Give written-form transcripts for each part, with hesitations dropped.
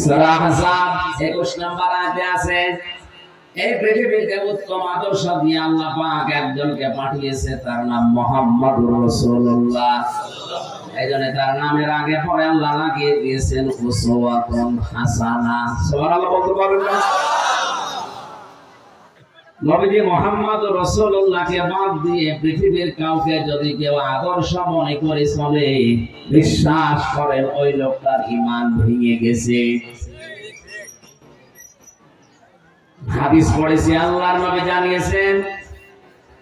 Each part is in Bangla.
সূরা আহজাব 21 নম্বর আয়াতে আছে, এই পৃথিবীতে উত্তম আদর্শ দিয়ে আল্লাহ পাক একজনকে পাঠিয়েছে, তার নাম মুহাম্মদুর রাসূলুল্লাহ। এইজন্য তার নামের আগে পরে আল্লাহ লাগিয়ে দিয়েছেন উসওয়াতুন হাসানা। সুবহানাল্লাহ বলতে পারবেন না? নবীজি মুহাম্মদুর রাসূলুল্লাহকে বাদ দিয়ে পৃথিবীর কাউকে যদি কেউ আদর্শ মনে করে চলে, বিশ্বাস করেন ওই লোকটার ঈমান ভেঙে গেছে। হাদিস পড়েছি, আল্লাহর নবী জানিয়েছেন,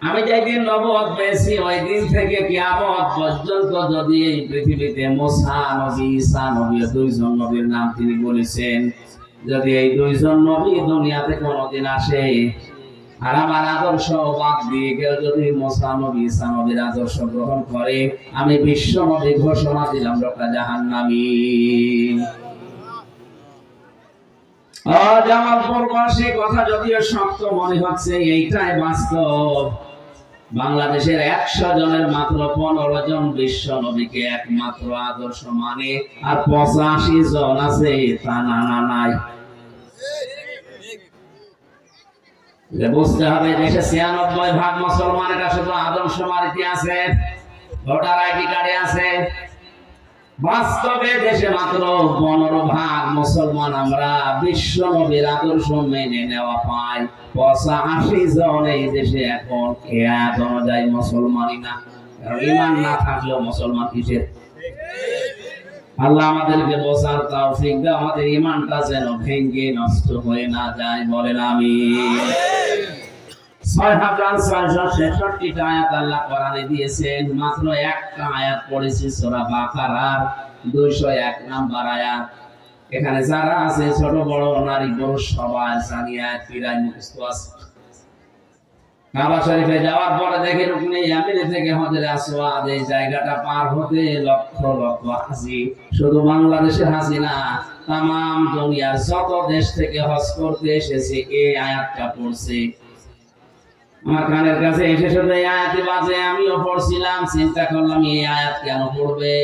আমি যেদিন নবুয়ত পেয়েছি ওই দিন থেকে কিয়ামত পর্যন্ত যদি এই পৃথিবীতে মুসা নবী, ঈসা নবী, দুইজন নবীর নাম তিনি বলেছেন, যদি এই দুইজন নবী দুনিয়াতে কোনোদিন আসে আর আমার আদর্শ বাদ দিয়ে কেউ যদি মুসা নবী, ঈসা নবীর আদর্শ গ্রহণ করে, আমি বিশ্ব নবী ঘোষণা দিলাম লোকটা জাহান্নামী। জামালপুরবাসী কথা যদিও শক্ত মনে হচ্ছে, এইটাই বাস্তব। বাংলাদেশের 100 জনের মাত্র 15 জন বিশ্ব নবীকে একমাত্র আদর্শ মানে, আর 85 জন আছে তা নাই। বুঝতে হবে দেশে 96% মুসলমান, এটা শুধু আদর্শ মানিতে আছে, ভোটার আইডি কার্ডে আছে। বাস্তবে দেশে মাত্র 15% মুসলমান আমরা বিশ্ব নবীর আদর্শ মেনে নেওয়া পাই। 85 জন এই দেশে এখন খেয়াল অনুযায়ী মুসলমানই না। ঈমান না থাকলেও মুসলমান কিসের? আল্লাহ আমাদেরকে বোঝার তৌফিক দাও, আমাদের ঈমানটা যেন ভেঙে নষ্ট হয়ে না যায়, বলেন আমিন। 6666টা আয়াত আল্লাহ কোরআনে দিয়েছেন, মাত্র একটা আয়াত পড়েছি সূরা বাকারার 201 নম্বর আয়াত। এখানে যারা আছে ছোট বড় নারী পুরুষ সবাই জানি আয়াত প্রায় মুখস্থ আছে। কাবা শরীফে যাওয়ার পরে দেখে রুকনে ইয়ামিনী থেকে হজরে আসওয়াদ এই জায়গাটা পার হতে লক্ষ লক্ষ হাজি, শুধু বাংলাদেশের হাজি না, তামাম দুনিয়ার যত দেশ থেকে হজ করতে এসেছে এই আয়াতটা পড়ছে। আমার কানের কাছে এসে শুধু এই আয়াতই বাজে, আমিও পড়ছিলাম, চিন্তা করলাম এই আয়াত কেন পড়বে,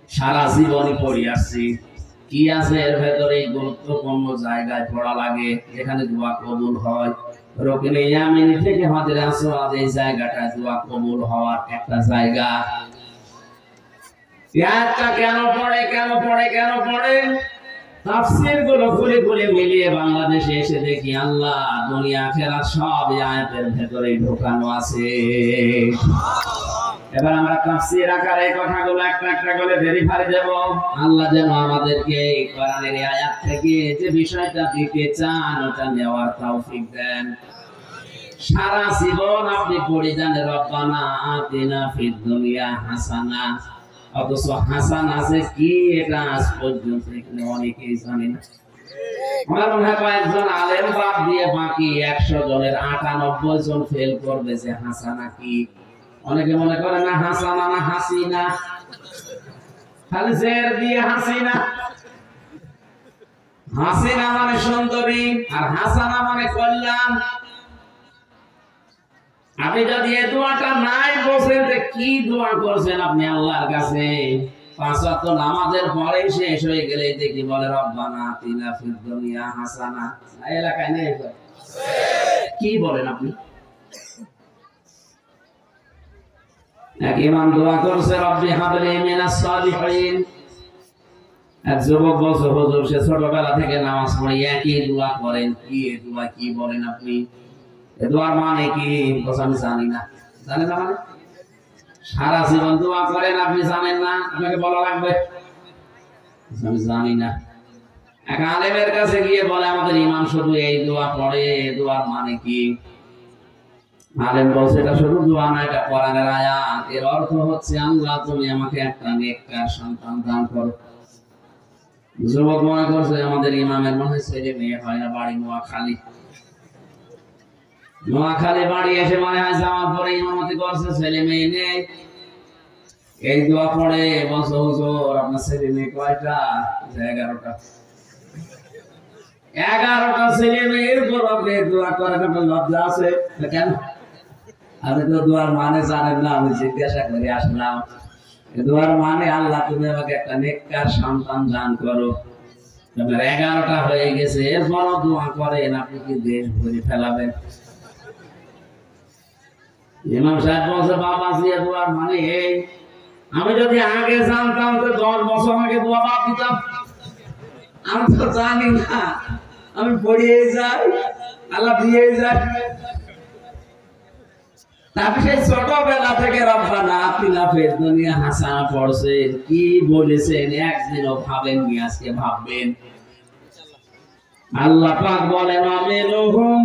সারা জীবনই পড়ে আসছি। কি আছে এর ভেতরে? গুরুত্বপূর্ণ জায়গায় পড়া লাগে, যেখানে দোয়া কবুল হয়। রুকনে ইয়ামিনী থেকে হজরে আসওয়াদ এই জায়গাটা দোয়া কবুল হওয়ার একটা জায়গা। আয়াতটা কেন পড়ে কেন পড়ে কেন পড়ে? তাফসীর গুলো খুলে খুলে মিলিয়ে বাংলাদেশে এসে দেখি আল্লাহ দুনিয়া আখিরাত সব এই আয়াতের ভেতরেই ঢোকানো আছে। এবার আমরা তাফসীর আকারে এই কথাগুলো একটা একটা করে ভেরিফাই দেব। আল্লাহ যেন আমাদেরকে কোরআনের এই আয়াত থেকে যে বিষয়টা দিতে চান ওটা নেওয়ার তৌফিক দেন। সারা জীবন আপনি পড়ে যান রব্বানা আতিনা ফিদ দুনিয়া হাসানা, অথচ হাসান আছে কি এটা আজ পর্যন্ত এখানে অনেকেই জানে না। আমার মনে হয় কয়েকজন আলেম বাদ দিয়ে বাকি 100 জনের 98 জন ফেল করবে যে হাসানা কি। অনেকে মনে করে না হাসানা না হাসিনা, খালি জের দিয়ে হাসিনা। হাসিনা মানে সুন্দরী আর হাসানা মানে কল্যাণ। আপনি যদি এই দোয়াটা নাই বলেন যে কি দোয়া করছেন আপনি আল্লাহর কাছে, 5 ওয়াক্ত নামাজের পরে শেষ হয়ে গেলে দেখি বলে রব্বানা আতিনা ফিদ দুনিয়া হাসানা, এলাকায় নেই কি বলেন আপনি? এক ইমাম দোয়া করছে রব্বি হাবলি মিনাস সালিহিন। এক যুবক বলছে হুজুর সে ছোটবেলা থেকে নামাজ পড়ে একই দোয়া করেন, কি এই দোয়া কি বলেন আপনি? এই দোয়ার মানে কি? আমি জানি না। জানেন না মানে? সারা জীবন দোয়া করেন আপনি জানেন না, আপনাকে বলা লাগবে? আমি জানি না। এক আলেমের কাছে গিয়ে বলে আমাদের ইমাম শুধু এই দোয়া পড়ে, এই দোয়ার মানে কি? আলেম বলছে এটা শুধু দোয়া না, এটা কোরআনের আয়াত। এর অর্থ হচ্ছে আল্লাহ তুমি আমাকে একটা নেককার সন্তান দান করো। যুবক মনে করছে আমাদের ইমামের মনে হয় ছেলে মেয়ে হয় না, বাড়ি নোয়াখালী। নোয়াখালী বাড়ি এসে মনে হয় জামালপুরে ইমামতি করছে, ছেলে মেয়ে নেই। এই দোয়া পড়ে বলছে হুজুর আপনার ছেলে মেয়ে কয়টা? 11টা। 11টা ছেলে মেয়ের উপর আপনি দোয়া করেন, আপনার লজ্জা আছে কেন? আমি তো দোয়ার মানে জানেন না, আমি জিজ্ঞাসা করে আসলাম। দোয়ার মানে আল্লাহ তুমি আমাকে একটা নেককার সন্তান দান করো। আপনার 11টা হয়ে গেছে, এরপরও দোয়া করেন, আপনি কি দেশ ভরে ফেলাবেন? ইমাম সাহেব বলছে বাবা জিয়া দোয়ার মানে এই, আমি যদি আগে জানতাম তো 10 বছর আগে দোয়া বাদ দিতাম। আমি তো জানি না, আমি পড়িয়ে যাই, আল্লাহ দিয়ে যায়। তারপরে সেই ছোটবেলা থেকে রব্বানা আতিনা ফিদ দুনিয়া হাসানা পড়ছেন, কি বলেছেন একদিনও ভাবেননি, আজকে ভাববেন। আল্লাহ পাক বলেন আমিনুহুম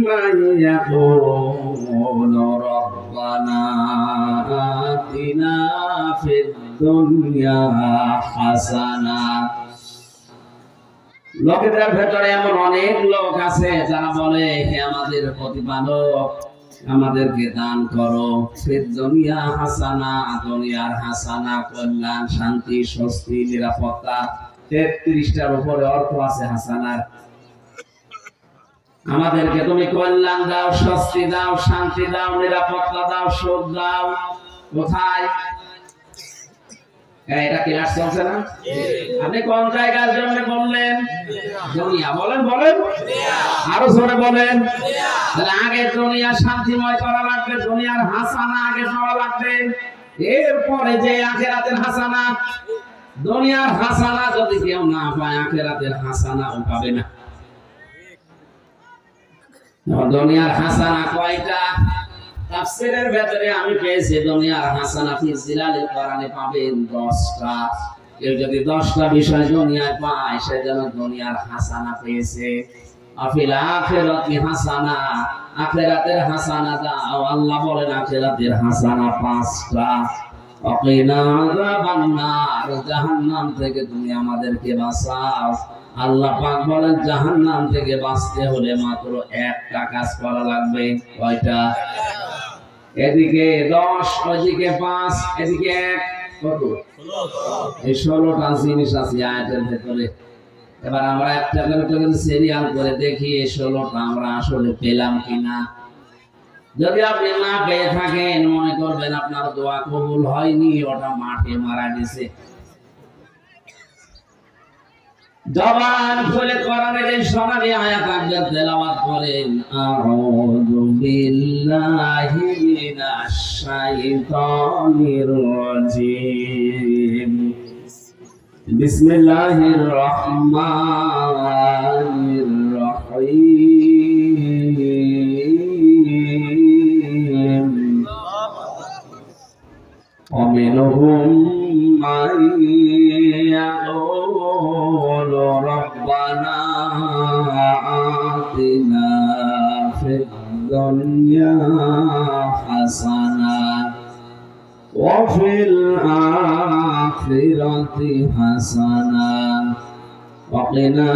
মাইয়াকুলু রব্বানা আতিনা ফিদ দুনিয়া হাসানা। লোকেদের ভেতরে এমন অনেক লোক আছে যারা বলে হে আমাদের প্রতিপালক, আমাদেরকে দান করো ফিদ দুনিয়া হাসানা, দুনিয়ার হাসানা, কল্যাণ, শান্তি, স্বস্তি, নিরাপত্তা। 33টার উপরে অর্থ আছে হাসানার। আমাদেরকে তুমি কল্যাণ দাও, স্বস্তি দাও, শান্তি দাও, নিরাপত্তা দাও, সুখ দাও। কোথায়? এটা ক্লাস চলছে না? আপনি কোন জায়গার জন্য বললেন? দুনিয়া। বলেন বলেন, আরো জোরে বলেন। তাহলে আগে দুনিয়া শান্তিময় করা লাগবে, দুনিয়ার হাসানা আগে পাওয়া লাগবে, এরপরে যে আখিরাতের হাসানা। দুনিয়ার হাসানা যদি কেউ না পায়, আখিরাতের হাসানাও পাবে না। দুনিয়ার হাসানা কয়টা? তাফসীরের ভেতরে আমি পেয়েছি দুনিয়ার হাসানা ফি জিলালিল কোরআনে পাবেন 10টা। কেউ যদি 10টা বিষয় দুনিয়ায় পায়, সে যেন দুনিয়ার হাসানা পেয়েছে। আফিল আখিরাতি হাসানা, আখিরাতের হাসানা দাও। আল্লাহ বলেন আখিরাতের হাসানা 5টা। ওয়াকিনা আযাবান নার, জাহান্নাম থেকে তুমি আমাদেরকে বাঁচাও। আল্লাহ পাক বলেন জাহান্নাম থেকে বাঁচতে হলে মাত্র একটা কাজ করা লাগবে। কয়টা? এদিকে 10, ওইদিকে 5, এদিকে 1, কত? এই 16টা জিনিস আছে আয়াতের ভেতরে। এবার আমরা একটা করে সিরিয়াল করে দেখি এই 16টা আমরা আসলে পেলাম কিনা। যদি আপনি না পেয়ে থাকেন, মনে করবেন আপনার দোয়া কবুল হয়নি, ওটা মাঠে মারা গেছে। জবান খুলে কোরআনের এই সোনালী আয়াত আপনি তেলাওয়াত করেন। আউযু বিল্লাহি মিনাশ শাইতানির রাজিম। বিসমিল্লাহির রহমানির রহিম। ومنهم من يقول ربنا آتنا في الدنيا حسنة وفي الآخرة حسنة وقنا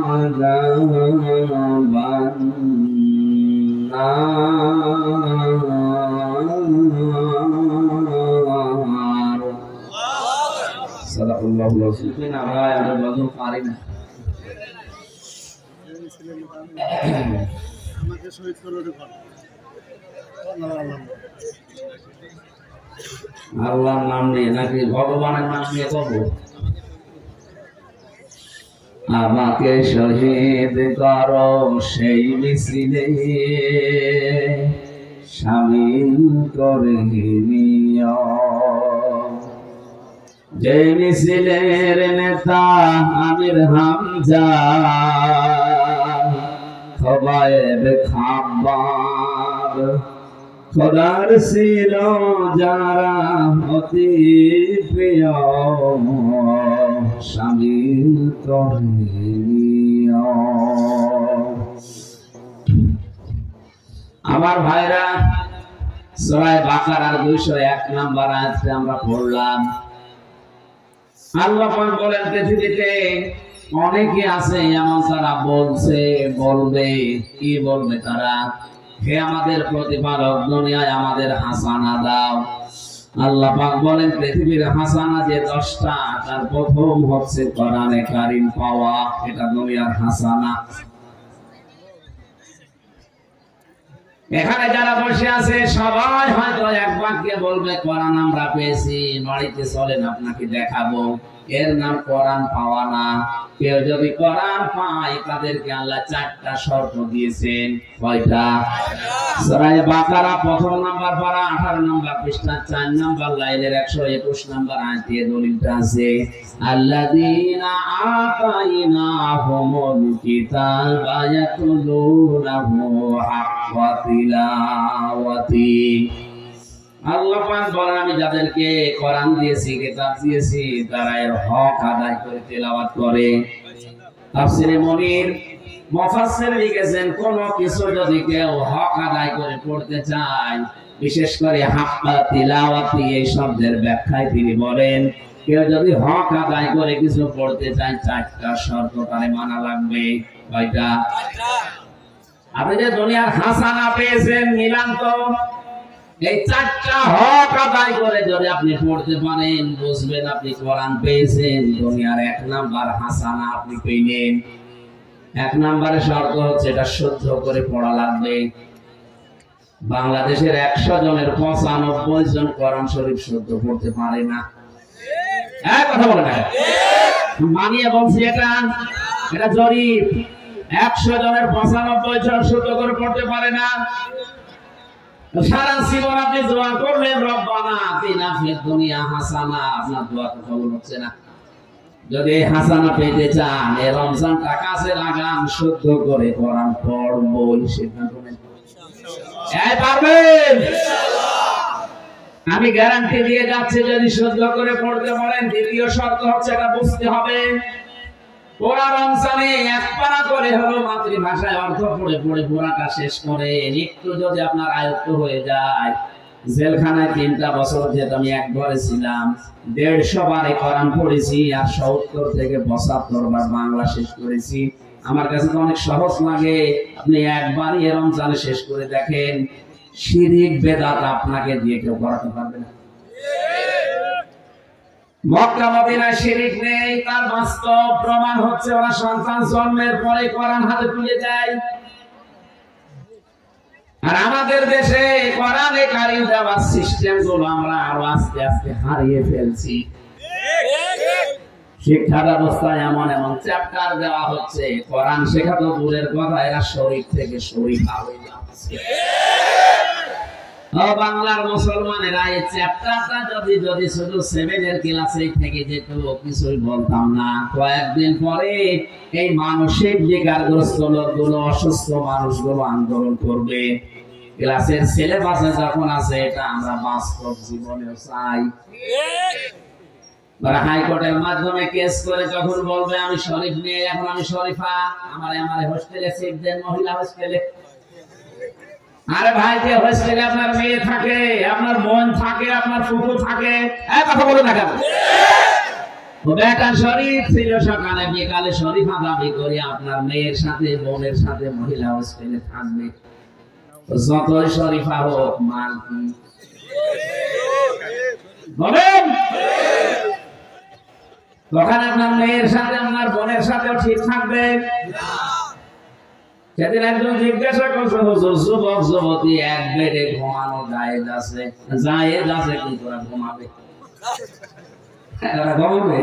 عذاب النار. صدق الله العظيم. আমরা আমাদের বলতে পারি না। আমাকে শহীদ করলো রে ভালো। আল্লাহর নাম নিয়ে নাকি ভগবানের নাম নিয়ে করবো? আমাকে শহীদ করো সেই মিছিলে, শামিল করে নিও। যে মিছিলের নেতা আমির হামজা, খোবায়েব খাব্বাব, খোদার ছিল যারা অতি প্রিয়, শামিল করে নিও। আমার ভাইরা, সূরা বাকারার 201 নম্বর আয়াতে আমরা পড়লাম। আল্লাহ পাক বলেন পৃথিবীতে অনেকে আছে এমন যারা বলছে, বলবে, কি বলবে তারা? হে আমাদের প্রতিপালক, দুনিয়ায় আমাদের হাসানা দাও। আল্লাহ পাক বলেন পৃথিবীর হাসানা যে 10টা, তার প্রথম হচ্ছে কোরআনে কারীম পাওয়া, এটা দুনিয়ার হাসানা। এখানে যারা বসে আছে সবাই হয়তো এক বাক্যে বলবে কোরআন আমরা পেয়েছি, নড়িতে চলেন আপনাকে দেখাবো। এর নাম কোরআন পাওয়া না। কেউ যদি কোরআন পায় তাদেরকে আল্লাহ 4টা শর্ত দিয়েছেন। কয়টা? সূরা বাকারা প্রথম নাম্বার পারা 18 নাম্বার পৃষ্ঠা 4 নাম্বার লাইনের 121 নাম্বার আয়াতে দলিলটা আছে, আল্লাযীনা আতাইনাহুমুল কিতাবা ইয়াতলুনাহু হাক্কা তিলাওয়াতি। আল্লাহ পাক বলেন আমি যাদেরকে কোরআন দিয়েছি, কিতাব দিয়েছি, তারা এর হক আদায় করে তেলাওয়াত করে। তাফসীরে মুনির মুফাসসির লিখেছেন কোন কিছু যদি কেউ হক আদায় করে পড়তে চায়, বিশেষ করে হাক্কা তিলাওয়াতি এই শব্দের ব্যাখ্যায় তিনি বলেন কেউ যদি হক আদায় করে কিছু পড়তে চায় 4টা শর্ত তারে মানা লাগবে। কয়টা? আপনি যে দুনিয়ার হাসানা পেয়েছেন মিলান তো, এই 4টা হক আদায় করে যদি আপনি পড়তে পারেন বুঝবেন আপনি কোরআন পেয়েছেন। দুনিয়ার 1 নাম্বার হাসানা আপনি পেলেন। 1 নম্বরের শর্ত হচ্ছে এটা শুদ্ধ করে পড়া লাগবে। বাংলাদেশের 100 জনের 95 জন কোরআন শরীফ শুদ্ধ পড়তে পারে না। এক কথা বলে না, মানিয়ে বলছি এটা জরিপ। 100 জনের 95 জন শুদ্ধ করে পড়তে পারে না। সারা জীবন আপনি দোয়া করলেন রব্বানা আতিনা ফিদ দুনিয়া হাসানা, আপনার দোয়া তো কবুল হচ্ছে না। যদি হাসানা পেতে চান এই রমজানটা কাছে লাগান, শুদ্ধ করে কোরআন পড়বই। সিদ্ধান্ত নেন, পারবেন ইনশাআল্লাহ। আমি গ্যারান্টি দিয়ে যাচ্ছি যদি শুদ্ধ করে পড়তে পারেন। দ্বিতীয় শর্ত হচ্ছে এটা বুঝতে হবে পুরা রমজানে 1 পারা করে হলো মাতৃভাষায় অর্থ পড়ে পড়ে পুরাটা শেষ করে। একটু যদি আপনার আয়ত্ত হয়ে যায়, জেলখানায় 3টা বছর যেহেতু আমি এক ঘরে ছিলাম, 150 বারে কোরআন পড়েছি আর 70 থেকে 75 বার বাংলা শেষ করেছি। আমার কাছে তো অনেক সহজ লাগে। আপনি একবারই এ রমজানে শেষ করে দেখেন, শিরক বেদাত আপনাকে দিয়ে কেউ করাতে পারবে না। মক্কা মদিনায় শিরক নেই, তার বাস্তব প্রমাণ হচ্ছে ওরা সন্তান জন্মের পরে কোরআন হাতে তুলে দেয়। আর আমাদের দেশে কোরআনে কারিম দেওয়ার সিস্টেম গুলো আমরা আরো আস্তে আস্তে হারিয়ে ফেলছি। শিক্ষা ব্যবস্থায় এমন এমন চ্যাপ্টার দেওয়া হচ্ছে, কোরআন শেখা তো দূরের কথা, এরা শরীফ থেকে শরীফা হয়ে যাচ্ছে। বাংলার মুসলমানেরা এই চ্যাপ্টারটা যদি শুধু 7 এর ক্লাসে থেকে যেত কিছুই বলতাম না। কয়েকদিন পরে এই মানসিক বিকারগ্রস্ত লোকগুলো, অসুস্থ মানুষগুলো আন্দোলন করবে। ক্লাসের সিলেবাসে যখন আছে, এটা আমরা বাস্তব জীবনেও চাই। হাইকোর্টের মাধ্যমে কেস করে যখন বলবে আমি শরীফ নিয়ে, এখন আমি শরীফা, আমার হোস্টেলে সিট দেন, মহিলা হোস্টেলে। আরে ভাই, যে হোস্টেলে আপনার মেয়ে থাকে, আপনার বোন থাকে, আপনার ফুফু থাকে, কথা বলে না কেন? বেটা শরীফ ছিল, সকালে বিকালে শরীফা দাবি করি আপনার মেয়ের সাথে বোনের সাথে মহিলা হোস্টেলে থাকবে। যতই শরীফা হোক, মাল কি বলেন? তখন আপনার মেয়ের সাথে আপনার বোনের সাথেও ঠিক থাকবে। সেদিন একজন জিজ্ঞাসা করছে, হুজুর যুবক যুবতী এক বেডে ঘুমানো জায়েজ আছে? জায়েজ আছে, কিন্তু ওরা ঘুমাবে, ওরা ঘুমাবে।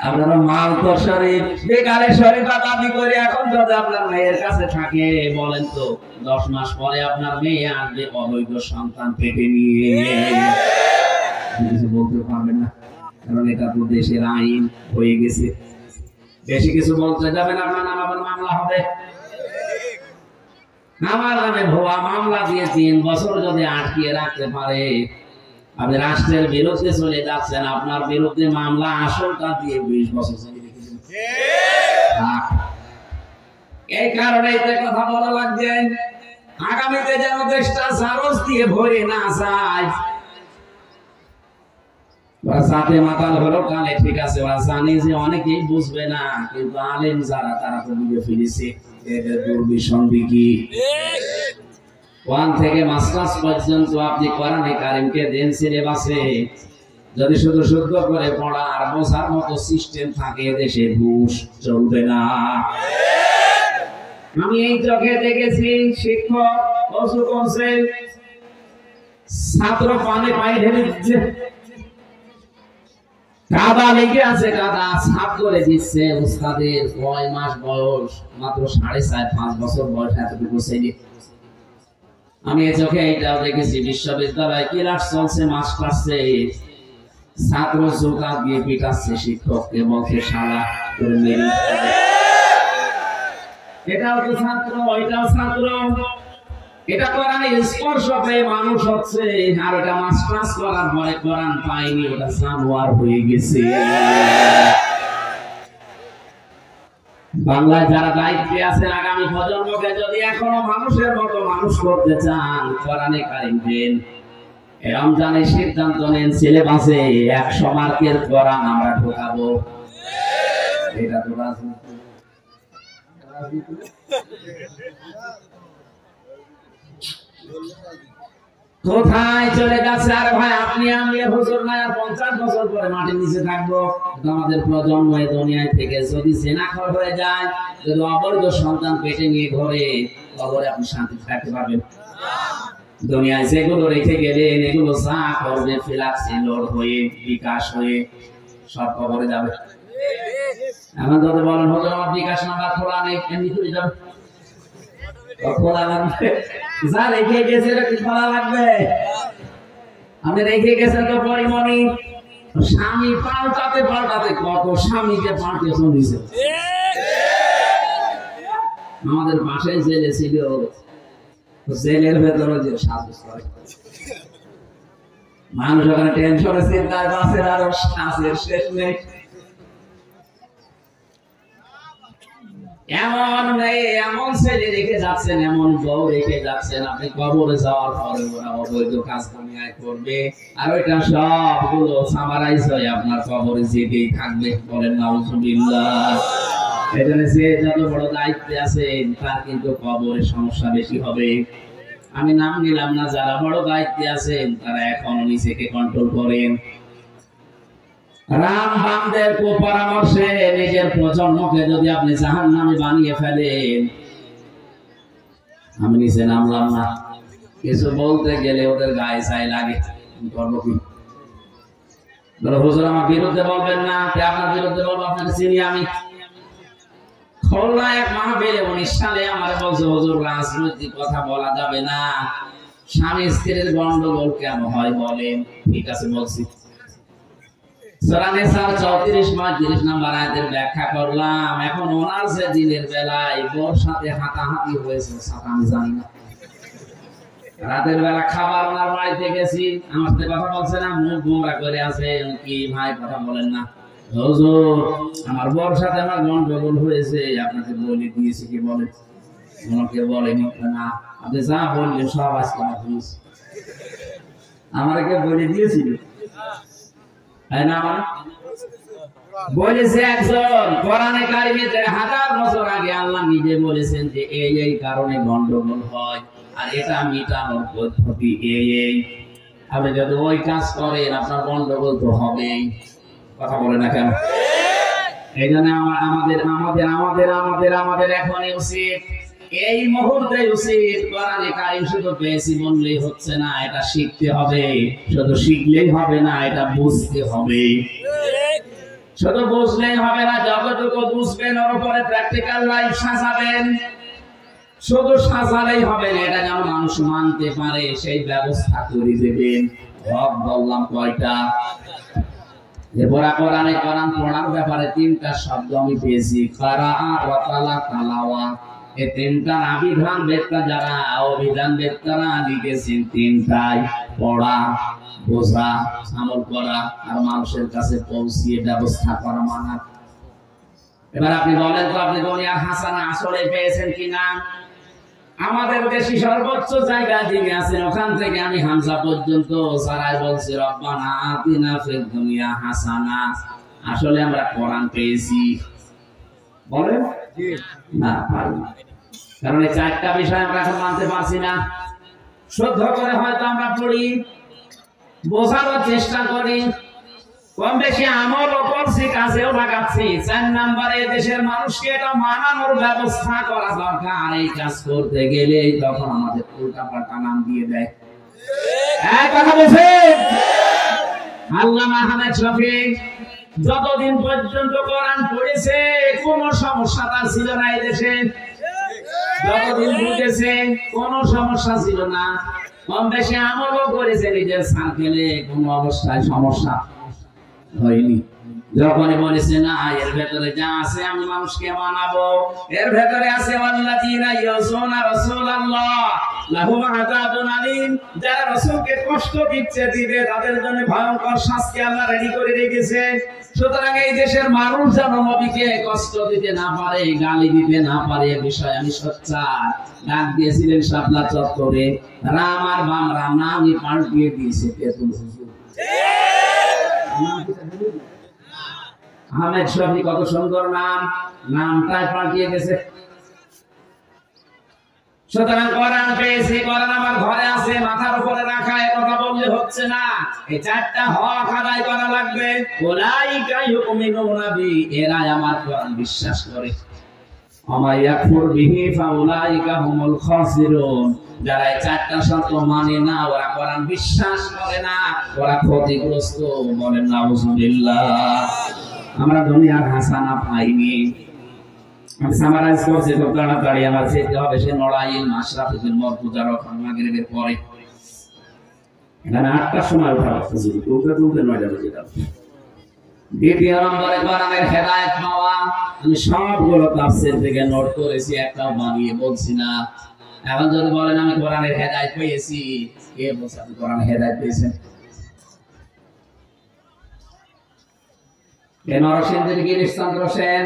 আপনারা মাল তো শরীফ, বেকালে শরীফা দাবি করে এখন যদি আপনার মেয়ের কাছে থাকে, বলেন তো 10 মাস পরে আপনার মেয়ে আসবে অবৈধ সন্তান পেটে নিয়ে, কিছু বলতে পারবেন না, কারণ এটা তো দেশের আইন হয়ে গেছে। বেশি কিছু বলতে যাবেন, আপনার নাম আবার মামলা হবে। আমার নামে ভুয়া মামলা দিয়ে 3 বছর যদি আটকিয়ে রাখতে পারে, আপনি রাষ্ট্রের বিরুদ্ধে চলে যাচ্ছেন, আপনার বিরুদ্ধে মামলা আসলটা দিয়ে 20 বছর চলে রেখেছেন। এই কারণে কথা বলা লাগছে, আগামীতে যেন দেশটা জারজ দিয়ে ভরে না যায়। সাথে মাতাল হলো কালে, ঠিক আছে, ওরা জানে যে অনেকেই বুঝবে না, কিন্তু আলেম যারা তারা তো বুঝে ফেলেছে এদের দুর্বিসন্ধি কি। 1 থেকে মাস্টার্স পর্যন্ত আপনি কোরআনে কারিমকে দেন সিলেবাসে, যদি শুধু শুদ্ধ করে পড়া আর বোঝার মতো সিস্টেম থাকে, দেশে ঘুষ চলবে না। আমি এই চোখে দেখেছি শিক্ষক অজু করছে, ছাত্র পানি পায়ে ঢেলে দিচ্ছে, কাদা লেগে আছে, কাদা সাফ করে দিচ্ছে। উস্তাদের 9 মাস বয়স, মাত্র 4.5-5 বছর বয়স, এতটুকু ছেলে। আমি এই চোখে এইটাও দেখেছি বিশ্ববিদ্যালয়ে ক্লাস চলছে, মাস ক্লাসে ছাত্র জোকা দিয়ে পিটাচ্ছে শিক্ষককে, বলছে শালা করে মেরে। এটাও তো ছাত্র, ওইটাও ছাত্র। এটা কোরআনে স্পর্শ পেয়ে মানুষ হচ্ছে, আর ওটা মাস ক্লাস করার পরে কোরআন পায়নি, ওটা জানোয়ার হয়ে গেছে। বাংলায় যারা দায়িত্বে আছেন, আগামী প্রজন্মকে যদি এখনো মানুষের মতো মানুষ করতে চান, কোরআনে কারিম দেন। রমজানের সিদ্ধান্ত নেন, সিলেবাসে 100 মার্কের কোরআন আমরা ঢোকাবো। এটা তো রাজনীতি। কোথায় চলে যাচ্ছে? আরে ভাই, আপনি আমি হুজুর নাই আর 50 বছর পরে মাটির নিচে থাকবো। আমাদের প্রজন্ম এই দুনিয়ায় থেকে যদি জেনাখর হয়ে যায়, যদি অবৈধ সন্তান পেটে নিয়ে ঘরে, কবরে আপনি শান্তি থাকতে পারবেন? দুনিয়ায় যেগুলো রেখে গেলেন, এগুলো যা করবে ফিলাক্সি লোড হয়ে, বিকাশ হয়ে সব কবরে যাবে। এখন যদি বলেন হুজুর আমার বিকাশ নাম্বার খোলা নেই, এমনি করে যাবে? খোলা লাগবে। যা রেখে গেছে এটা কি খোলা লাগবে? আপনি রেখে গেছেন তো পরিমণি, স্বামী পাল্টাতে পাল্টাতে কত স্বামীকে পাল্টে চলেছে। আমাদের পাশে জেলে ছিল, জেলের ভেতরে যে সাজস করে মানুষ ওখানে টেনশনে চিন্তায় বাঁচে, আর শ্বাসের শেষ নেই। এমন ছেলে রেখে যাচ্ছেন, এমন বউ রেখে যাচ্ছেন, আপনি কবরে যাওয়ার পরে ওরা অবৈধ কাজ দুনিয়ায় করবে, আর ওইটা সবগুলো সামারাইজ হয়ে আপনার কবরে যেতেই থাকবে। বলেন নাউজুবিল্লাহ। এখানে যে যত বড় দায়িত্বে আছেন, তার কিন্তু কবরের সমস্যা বেশি হবে। আমি নাম নিলাম না, যারা বড় দায়িত্বে আছেন তারা এখনো নিজেকে কন্ট্রোল করেন। রাম বামদের পরামর্শে নিজের প্রজন্মকে যদি আপনি জাহান্নামে বানিয়ে ফেলেন, আমি নিচে নামলাম না, কিছু বলতে গেলে ওদের গায়ে ছাই লাগে। করবো কি? হুজুর আমার বিরুদ্ধে বলবেন না, আপনার বিরুদ্ধে বলবো, আপনাকে চিনি আমি। খুলনা এক মাহফিলে 19 সালে আমার বলছে, হুজুর রাজনৈতিক কথা বলা যাবে না, স্বামী স্ত্রীর গন্ডগোল কেন হয় বলেন। ঠিক আছে বলছি। সূরা নিসার 34-35 নম্বর আয়াতের ব্যাখ্যা করলাম। এখন ওনার যে দিনের বেলায় বোর সাথে হাতাহাতি হয়েছে, সাথে আমি জানি না। রাতের বেলা খাবার ওনার বাড়িতে গেছি, আমার সাথে কথা বলছে না, মুখ গোমরা করে আছে। কি ভাই কথা বলেন না? হুজুর আমার বোর সাথে আমার গন্ডগোল হয়েছে, আপনাকে বলে দিয়েছি কি? বলে ওনাকে বলেনি না, আপনি যা বললেন সব আজকে আমার দিয়েছি। আমাকে বলে দিয়েছিল বলেছে একজন কোরআনে কারিমে 1000 বছর আগে আল্লাহ নিজে বলেছেন যে এই কারণে গন্ডগোল হয়, আর এটা মিটানোর পদ্ধতি এই। আপনি যদি ওই কাজ করেন আপনার গন্ডগোল তো হবেই। কথা বলে না কেন? এই জন্য আমাদের আমাদের আমাদের আমাদের আমাদের এখন উচিত, এই মুহূর্তে উচিত কোরআনে কারিম শুধু পেয়েছি বললেই হচ্ছে না, এটা শিখতে হবে। শুধু শিখলেই হবে না, এটা বুঝতে হবে। শুধু বুঝলেই হবে না, যতটুকু বুঝবেন ওর উপরে প্র্যাকটিক্যাল লাইফ সাজাবেন। শুধু সাজালেই হবে না, এটা যেন মানুষ মানতে পারে সেই ব্যবস্থা করে দেবেন। হক বললাম কয়টা? এরপর কোরআন পড়ার ব্যাপারে 3টা শব্দ আমি পেয়েছি, কারা, ওয়াতালা, তালাওয়া। এই 3টা আবিধান বেত্তা যারা অভিধান বেত্তারা লিখেছেন, 3টাই পড়া, বোঝা, আমল করা আর মানুষের কাছে পৌঁছিয়ে ব্যবস্থা করা মানা। এবার আপনি বলেন তো, আপনি দুনিয়ার হাসানা আসলে পেয়েছেন কিনা? আমাদের দেশে সর্বোচ্চ জায়গা যিনি আছেন, ওখান থেকে আমি হামজা পর্যন্ত সারাই বলছি রব্বানা আতিনা ফিদ দুনিয়া হাসানা। আসলে আমরা কোরআন পেয়েছি? বলেন না, পারি না। কারণ এই 4টা বিষয় আমরা এখন মানতে পারছি না। শুদ্ধ করে হয়তো আমরা পড়ি, বোঝার চেষ্টা করি, কম বেশি আমলও করছি, কাজেও লাগাচ্ছি। 4 নম্বরে দেশের মানুষকে এটা মানানোর ব্যবস্থা করা দরকার। এই কাজ করতে গেলে তখন আমাদের উল্টাপাল্টা নাম দিয়ে দেয়। এক কথা বলছেন আল্লামা আহমেদ শফিক যতদিন পর্যন্ত কোরআন পড়েছে কোন সমস্যা তার ছিল না এই দেশে। যতদিন বুঝেছে কোন সমস্যা ছিল না। কম বেশি আমলও করেছে, নিজের সার্কেলে কোন অবস্থায় সমস্যা হয়নি। যখনই বলেছে না এর ভেতরে যা আছে আমি মানুষকে মানাবো, এর ভেতরে আছে ওয়াল্লাযীনা ইয়াযুনা রাসূলুল্লাহ লাহুম আযাবুন আলীম, যারা রাসূলকে কষ্ট দিবে তাদের জন্য ভয়ঙ্কর শাস্তি আল্লাহ রেডি করে রেখেছে। সুতরাং এই দেশের মানুষ যেন নবীকে কষ্ট দিতে না পারে, গালি দিতে না পারে, এই বিষয়ে আমি সোচ্চার। ডাক দিয়েছিলেন শাপলা চত্বরে, রাম আর বাম রাম নামই পাল্টিয়ে দিয়েছে তেতুল হুজুর। আহমেদ শফি কত সুন্দর নাম, নামটাই পাল্টিয়ে গেছে। সুতরাং কোরআন পেয়েছি, কোরআন আমার ঘরে আছে, মাথার উপরে রাখা, এ কথা বললে হচ্ছে না। এই 4টা হক আদায় করা লাগবে। উলাইকা ইউমিনুনা বি, এরা আমার কোরআন বিশ্বাস করে। আমা ইয়াকফুর বিহি ফাউলাইকা হুমুল খাসিরুন, যারা এই 4টা শর্ত মানে না, ওরা কোরআন বিশ্বাস করে না, ওরা ক্ষতিগ্রস্ত। বলেন নাউজুবিল্লাহ। আমরা দুনিয়ার হাসানা পাইনি। আমি সামারাইজ করছি খুব তাড়াতাড়ি। আমার যেতে হবে সে নড়াইল মাশরাফুল মরতুজা রকম মাগরিবের পরে। এখানে 8টার সময় উঠাবো, তুলতে 9টা বেজে যাবে। দ্বিতীয় নম্বরে কোরআনের হেদায়েত পাওয়া। আমি সবগুলো তাফসীর থেকে নোট করেছি, একটাও বানিয়ে বলছি না। এখন যদি বলেন আমি কোরআনের হেদায়েত পেয়েছি, কে বলছে আপনি কোরআনের হেদায়েত পেয়েছেন? নরসিংদীর গিরিশচন্দ্র সেন,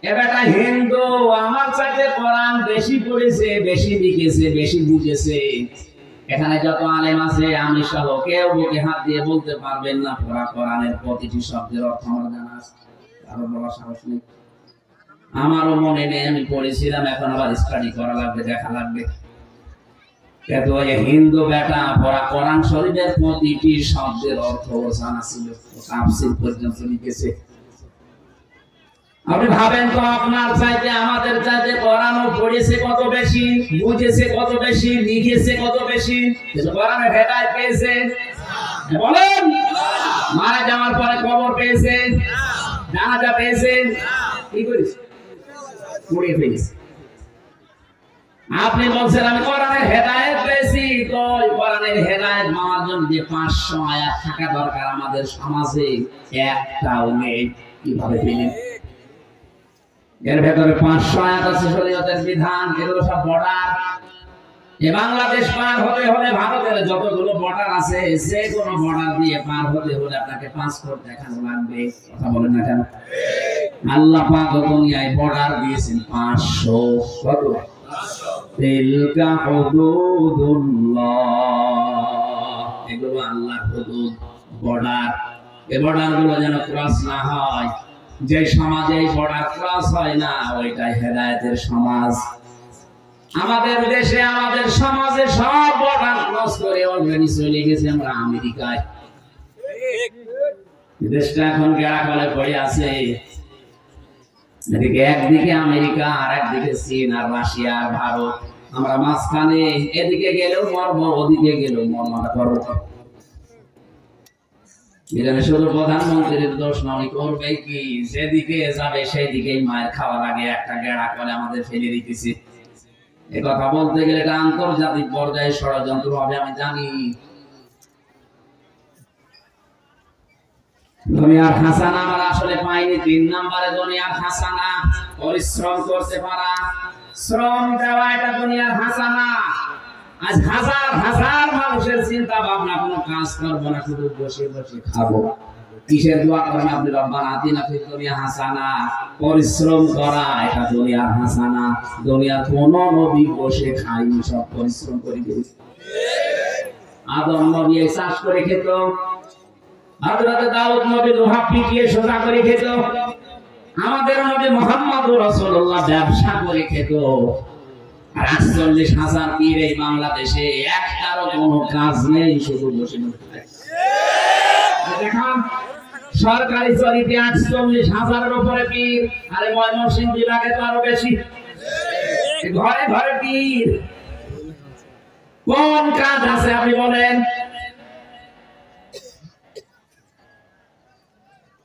এ বেটা হিন্দু, আমার চাইতে কোরআন বেশি পড়েছে, বেশি লিখেছে, বেশি বুঝেছে। এখানে যত আলেম আছে আমি সহ কেউ বুকে হাত দিয়ে বলতে পারবেন না পুরা কোরআনের প্রতিটি শব্দের অর্থ আমার জানা আছে। কারো বলার সাহস নেই। আমারও মনে নেই, আমি পড়েছিলাম, এখন আবার স্টাডি করা লাগবে, দেখা লাগবে। কিন্তু ওই হিন্দু বেটা পড়া কোরআন শরীফের প্রতিটি শব্দের অর্থ জানা ছিল, তাফসীর পর্যন্ত লিখেছে। আপনি ভাবেন তো আপনার চাইতে আমাদের চাইতে কোরআনও পড়েছে কত বেশি, বুঝেছে কত বেশি, লিখেছে কত বেশি, কিন্তু কোরআনের হেদায়েত পেয়েছে? বলেন। মারা যাওয়ার পরে কবর পেয়েছে, জানাজা পেয়েছে, কি করেছে? পড়ে ফেলেছে। আপনি বলছেন আমি কোরআনের হেদায়েত পেয়েছি, তো কোরআনের হেদায়েত পাওয়ার জন্য যে 500 আয়াত থাকা দরকার আমাদের সমাজে একটাও নেই। কিভাবে পেলেন? এর ভেতরে 500 আয়াত আছে শরীয়তের বিধান, এগুলো সব বর্ডার। এই বাংলাদেশ পার হতে হলে ভারতের যতগুলো বর্ডার আছে, যে কোনো বর্ডার দিয়ে পার হতে হলে আপনাকে পাসপোর্ট দেখানো লাগবে। কথা বলেন না কেন? আল্লাহ পাক দুনিয়ায় বর্ডার দিয়েছেন 500। কত? তিলকা হুদুদুল্লাহ, এগুলো আল্লাহর হুদুদ, বর্ডার। এই বর্ডারগুলো যেন ক্রস না হয়। যে সমাজে এই বর্ডার ক্রস হয় না, ওইটাই হেদায়েতের সমাজ। আমাদের দেশে, আমাদের সমাজে সব বর্ডার ক্রস করে অলরেডি চলে গেছে আমরা আমেরিকায়। দেশটা এখন গেড়াকলে পড়ে আছে। এদিকে একদিকে আমেরিকা, আর একদিকে চীন আর রাশিয়া আর ভারত। আমরা মাঝখানে, এদিকে গেলেও মরব, ওদিকে গেলেও মরব, আমরা করবো। এখানে শুধু প্রধানমন্ত্রীর দোষ নয়, করবে কি? যেদিকে যাবে সেই দিকেই মায়ের খাওয়ার আগে একটা গেড়া করে আমাদের ফেলে দিতেছে। এ কথা বলতে গেলে এটা আন্তর্জাতিক পর্যায়ে ষড়যন্ত্র হবে, আমি জানি। দুনিয়ার হাসানা আমরা আসলে পাইনি। 3 নম্বরে দুনিয়ার হাসানা, পরিশ্রম করতে পারা, শ্রম দেওয়া, এটা দুনিয়ার হাসানা। আজ হাজার হাজার মানুষের চিন্তা ভাবনা, কোনো কাজ করবো না, শুধু বসে বসে খাবো। কিসের দোয়া করেন আপনি? রব্বানা আতিনা ফিদ দুনিয়া হাসানা। পরিশ্রম করা, এটা দুনিয়ার হাসানা। দুনিয়ার কোন নবী বসে খায়নি, সব পরিশ্রম করে দিয়েছে। আদম নবী চাষ করে খেত, হযরত দাউদ নবী লোহা পিটিয়ে সোজা করে খেত, আমাদের নবী মুহাম্মদুর রাসূলুল্লাহ ব্যবসা করে খেত। 48,000 পীর এই বাংলাদেশে একটারও কোনো কাজ নেই, শুধু বসে বসে। দেখুন সরকারি চরিতে 48,000-এর উপরে পীর, আরে ময়মনসিংহ বিভাগে তো আরো বেশি। ঘরে ঘরে পীর। কোন কাজ আছে আপনি বলেন?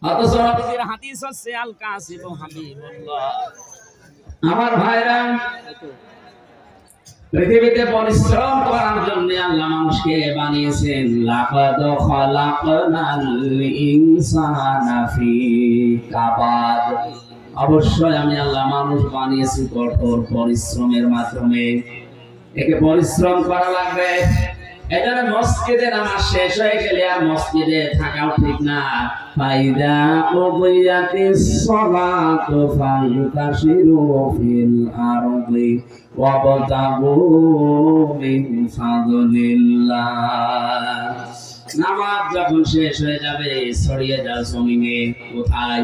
অথচ নবীর হাদিস হচ্ছে আল কাসিম হাবিবুল্লাহ। আমার ভাইরা, পৃথিবীতে পরিশ্রম করার জন্য আল্লাহ মানুষকে বানিয়েছেন। লাকাদ খালাকনাল ইনসানা ফি কাবাদ। অবশ্যই আমি আল্লাহ মানুষ বানিয়েছি কঠোর পরিশ্রমের মাধ্যমে। একে পরিশ্রম করা লাগবে। এজন্য মসজিদে নামাজ শেষ হয়ে গেলে আর মসজিদে থাকাও ঠিক না। ফাইদা কুদিয়াতিস সালাতু ফান্তাশিরু ফিল আরদি ওয়াবতাগু মিন ফাদলিল্লাহ। নামাজ যখন শেষ হয়ে যাবে, ছড়িয়ে যাও জমিনে। কোথায়?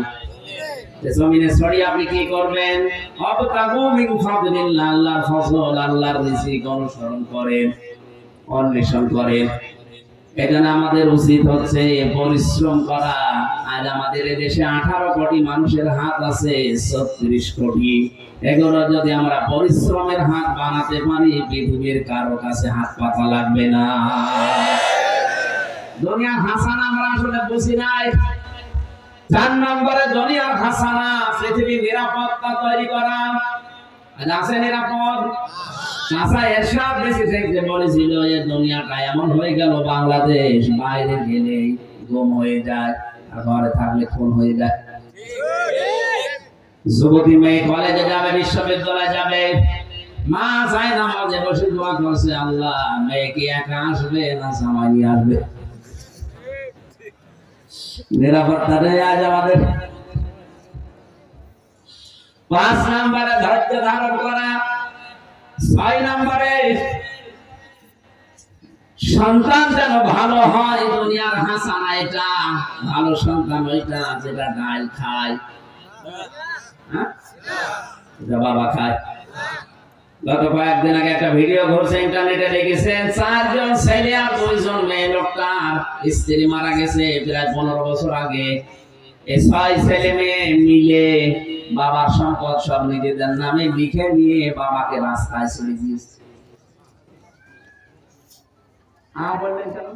জমিনে ছড়িয়ে আপনি কি করবেন? ওয়াবতাগু মিন ফাদলিল্লাহ, আল্লাহর ফজল, আল্লাহর রিজিক অনুসরণ করেন, অন্বেষণ করেন। এজন্য আমাদের উচিত হচ্ছে পরিশ্রম করা। আজ আমাদের দেশে 18 কোটি মানুষের হাত আছে, 36 কোটি। এগুলো যদি আমরা পরিশ্রমের হাত বানাতে পারি, পৃথিবীর কারো কাছে হাত পাতা লাগবে না। দুনিয়ার হাসানা আমরা আসলে বুঝি নাই। 4 নম্বরে দুনিয়ার হাসানা পৃথিবীর নিরাপত্তা তৈরি করা। আজ আছে নিরাপদ? চাচা এরশাদ বেশি থেকে বলেছিল, এই দুনিয়াটা এমন হয়ে গেল, বাংলাদেশ বাইরে গেলে গুম হয়ে যায়, আর ঘরে থাকলে খুন হয়ে যায়। যুবতী মেয়ে কলেজে যাবে, বিশ্ববিদ্যালয়ে যাবে, মা যায় নামাজে বসে দোয়া করছে, আল্লাহ মেয়ে কি একা আসবে না জামাই নিয়ে আসবে? নিরাপত্তা নেই আজ আমাদের। 5 নম্বরে ধৈর্য ধারণ করা। 6 নম্বরে সন্তান যেন ভালো হয়, দুনিয়ার হাসানা এটা। ভালো সন্তান ওইটা যেটা ডাল খায়, বাবা খায়। গত কয়েকদিন আগে একটা ভিডিও ঘুরছে ইন্টারনেটে, দেখেছেন 4 জন ছেলে আর 2 জন মেয়ে। লোকটার স্ত্রী মারা গেছে প্রায় 15 বছর আগে। এই 6 ছেলে মেয়ে মিলে বাবার সম্পদ সব নিজেদের নামে লিখে নিয়ে বাবাকে রাস্তায় ছেড়ে দিয়েছে। বললেন কেন?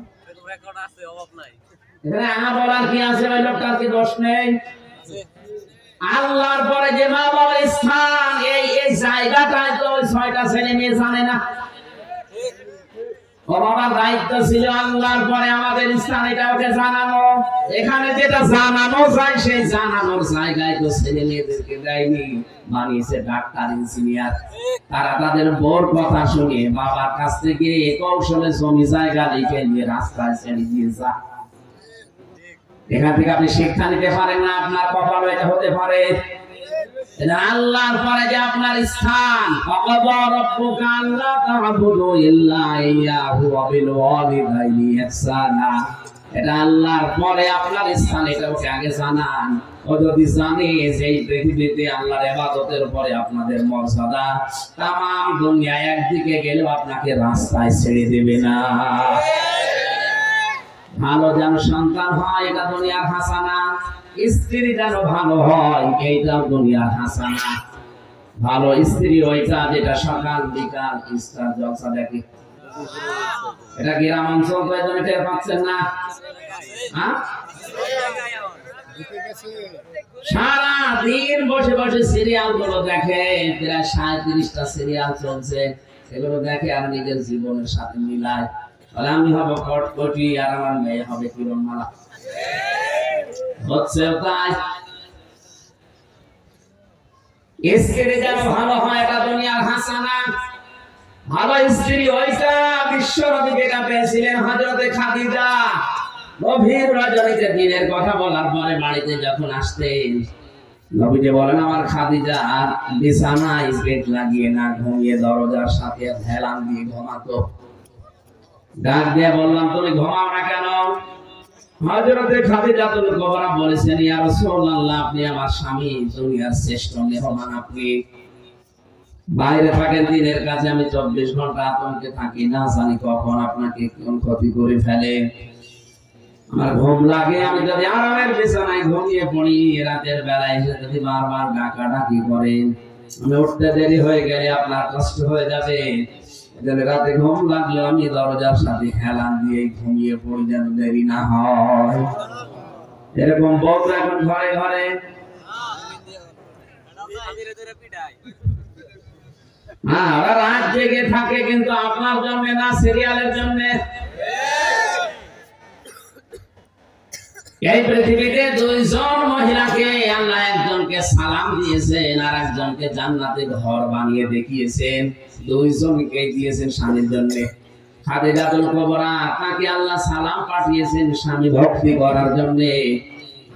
এখানে বলার কি আছে? ওই লোকটার কি দোষ নেই? আল্লাহর পরে যে মা বাবার স্থান, এই জায়গাটায় তো ওই 6টা ছেলে মেয়ে জানে না। ও বাবার দায়িত্ব ছিল আল্লাহর পরে আমাদের স্থান এটা ওকে জানানো। এখানে যেটা জানানো যায় সেই জানানোর জায়গায় তো ছেলে মেয়েদেরকে দেয়নি, বানিয়েছে ডাক্তার, ইঞ্জিনিয়ার। তারা তাদের বড় কথা শুনে বাবার কাছ থেকে কৌশলে জমি জায়গা লিখে নিয়ে রাস্তায় ছেড়ে দিয়ে যা। এখান থেকে আপনি শিক্ষা নিতে পারেন না, আপনার কপাল এটা হতে পারে। আল্লাহর পরে যে আপনার স্থান, ওয়াকাদা রাব্বুকা আল্লা তা'বুদু ইল্লা ইয়্যাহু ওয়া বিল ওয়ালিদাইনি ইহসানা। এটা আল্লাহর পরে আপনার স্থান, এটা ওকে আগে জানান। ও যদি জানে যে এই পৃথিবীতে আল্লাহর ইবাদতের উপরে আপনাদের মর্যাদা, তামাম দুনিয়া একদিকে গেলেও আপনাকে রাস্তায় ছেড়ে দেবে না। ভালো যেন সন্তান হয়, এটা দুনিয়ার হাসানা। স্ত্রী যেন ভালো হয়, এইটাও দুনিয়ার হাসানা। ভালো স্ত্রী ওইটা যেটা সকাল বিকাল ইস্তার জলসা দেখে। এটা গ্রাম অঞ্চল তো এজন্য টের পাচ্ছেন না। সারা দিন বসে বসে সিরিয়াল গুলো দেখে, প্রায় 37টা সিরিয়াল চলছে। এগুলো দেখে আর নিজের জীবনের সাথে মিলায়। বলে আমি হব কটকটি আর আমার মেয়ে হবে কিরণমালা। হচ্ছে তাই। স্ত্রী যেন ভালো হয়, এটা দুনিয়ার হাসানা। ভালো স্ত্রী ওইটা বিশ্বনবী যেটা পেয়েছিলেন হযরতে খাদিজা। গভীর রজনীতে দিনের কথা বলার পরে বাড়িতে যখন আসতেন, নবীজি বলেন, আমার খাদিজা বিছানায় বেড লাগিয়ে না ঘুমিয়ে দরজার সাথে হেলান দিয়ে ঘুমাতো। ডাক দিয়ে বললাম, তুমি ঘুমাও না কেন? হযরতে খাদিজা কুবরা বলেছেন, ইয়া রাসূলুল্লাহ, আপনি আমার স্বামী, দুনিয়ার শ্রেষ্ঠ মেহমান। আপনি বাইরে থাকেন দিনের কাছে, আমি 24 ঘন্টা আতঙ্কে থাকি, না জানি কখন আপনাকে কোন ক্ষতি করে ফেলে। আমার ঘুম লাগে, আমি যদি আরামের বিছানায় ঘুমিয়ে পড়ি, রাতের বেলায় এসে যদি বারবার ডাকাডাকি করেন, আমি উঠতে দেরি হয়ে গেলে আপনার কষ্ট হয়ে যাবে। রাতে ঘুম লাগলে আমি দরজার সাথে হেলান দিয়ে ঘুমিয়ে পড়ি যেন দেরি না হয়। এরকম বউ এখন ঘরে ঘরে। হ্যাঁ, ওরা রাত জেগে থাকে কিন্তু আপনার জন্য না, সিরিয়ালের জন্য। এই পৃথিবীতে দুইজন মহিলাকে আল্লাহ একজনকে সালাম দিয়েছেন আর একজনকে জান্নাতে ঘর বানিয়ে দেখিয়েছেন। দুইজনকে দিয়েছেন স্বামীর জন্য। খাদিজাতুল কুবরা, তাকে আল্লাহ সালাম পাঠিয়েছেন স্বামী ভক্তি করার জন্য।